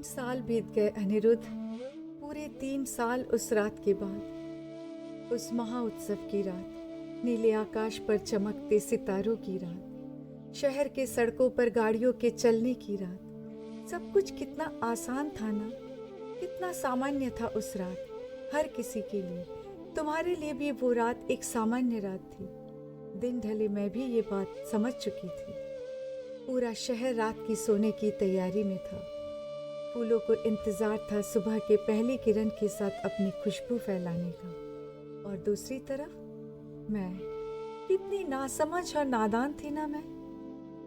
साल बीत गए अनिरुद्ध। पूरे 3 साल उस रात के बाद, उस महा उत्सव की रात, नीले आकाश पर चमकते सितारों की रात, शहर के सड़कों पर गाड़ियों के चलने की रात। सब कुछ कितना आसान था ना, कितना सामान्य था उस रात हर किसी के लिए। तुम्हारे लिए भी वो रात एक सामान्य रात थी। दिन ढले मैं भी ये बात समझ चुकी थी। पूरा शहर रात की सोने की तैयारी में था। फूलों को इंतजार था सुबह के पहली किरण के साथ अपनी खुशबू फैलाने का। और दूसरी तरफ मैं, कितनी नासमझ और नादान थी ना मैं।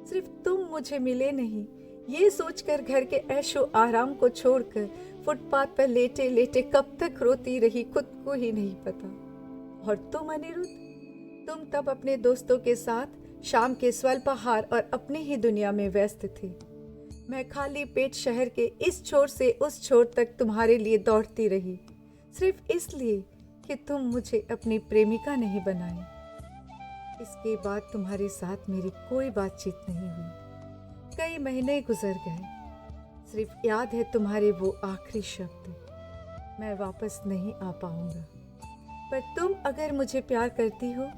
सिर्फ तुम मुझे मिले नहीं, ये सोचकर घर के ऐशो आराम को छोड़कर फुटपाथ पर लेटे लेटे कब तक रोती रही खुद को ही नहीं पता। और तुम अनिरुद्ध, तुम तब अपने दोस्तों के साथ शाम के स्वल्पाहार और अपनी ही दुनिया में व्यस्त थे। मैं खाली पेट शहर के इस छोर से उस छोर तक तुम्हारे लिए दौड़ती रही, सिर्फ इसलिए कि तुम मुझे अपनी प्रेमिका नहीं बनाई। इसके बाद तुम्हारे साथ मेरी कोई बातचीत नहीं हुई। कई महीने गुजर गए। सिर्फ याद है तुम्हारे वो आखिरी शब्द, मैं वापस नहीं आ पाऊंगा। पर तुम अगर मुझे प्यार करती हो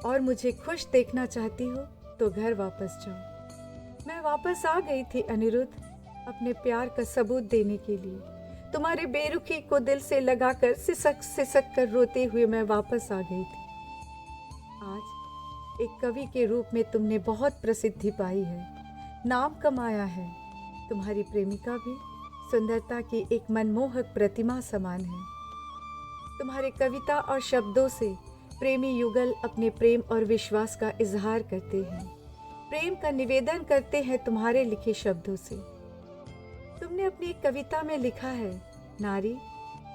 और मुझे खुश देखना चाहती हो तो घर वापस जाओ। मैं वापस आ गई थी अनिरुद्ध, अपने प्यार का सबूत देने के लिए। तुम्हारे बेरुखी को दिल से लगाकर सिसक सिसक कर रोते हुए मैं वापस आ गई थी। आज एक कवि के रूप में तुमने बहुत प्रसिद्धि पाई है, नाम कमाया है। तुम्हारी प्रेमिका भी सुंदरता की एक मनमोहक प्रतिमा समान है। तुम्हारे कविता और शब्दों से प्रेमी युगल अपने प्रेम और विश्वास का इजहार करते हैं, प्रेम का निवेदन करते हैं तुम्हारे लिखे शब्दों से। तुमने अपनी एक कविता में लिखा है, नारी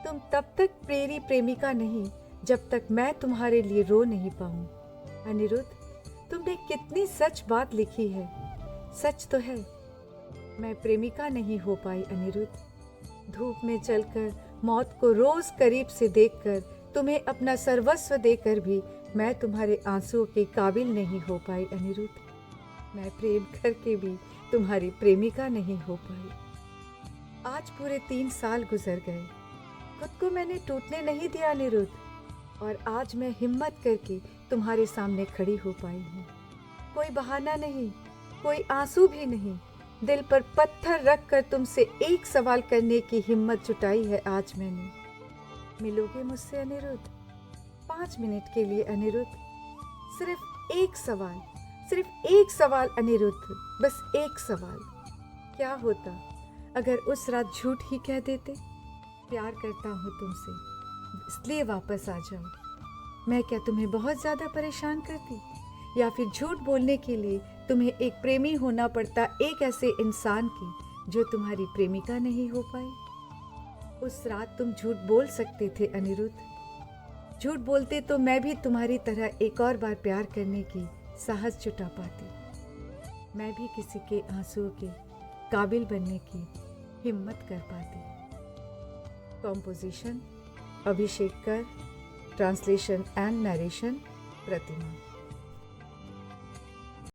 तुम तब तक मेरी प्रेमिका नहीं जब तक मैं तुम्हारे लिए रो नहीं पाऊं। अनिरुद्ध, तुमने कितनी सच बात लिखी है। सच तो है, मैं प्रेमिका नहीं हो पाई अनिरुद्ध। धूप में चलकर मौत को रोज करीब से देखकर, तुम्हें अपना सर्वस्व देकर भी मैं तुम्हारे आंसुओं के काबिल नहीं हो पाई अनिरुद्ध। मैं प्रेम करके भी तुम्हारी प्रेमिका नहीं हो पाई। आज पूरे 3 साल गुजर गए। खुद को मैंने टूटने नहीं दिया अनिरुद्ध, और आज मैं हिम्मत करके तुम्हारे सामने खड़ी हो पाई हूँ। कोई बहाना नहीं, कोई आंसू भी नहीं। दिल पर पत्थर रख कर तुमसे एक सवाल करने की हिम्मत जुटाई है आज मैंने। मिलोगे मुझसे अनिरुद्ध? 5 मिनट के लिए अनिरुद्ध, सिर्फ एक सवाल, सिर्फ एक सवाल अनिरुद्ध, बस एक सवाल। क्या होता अगर उस रात झूठ ही कह देते? प्यार करता हूँ तुमसे, इसलिए वापस आ जाओ। मैं क्या तुम्हें बहुत ज़्यादा परेशान करती? या फिर झूठ बोलने के लिए तुम्हें एक प्रेमी होना पड़ता, एक ऐसे इंसान की जो तुम्हारी प्रेमिका नहीं हो पाई? उस रात तुम झूठ बोल सकते थे अनिरुद्ध। झूठ बोलते तो मैं भी तुम्हारी तरह एक और बार प्यार करने की साहस जुटा पाती। मैं भी किसी के आंसुओं के काबिल बनने की हिम्मत कर पाती। कॉम्पोजिशन अभिषेक कर, ट्रांसलेशन एंड नरेशन प्रतिमा।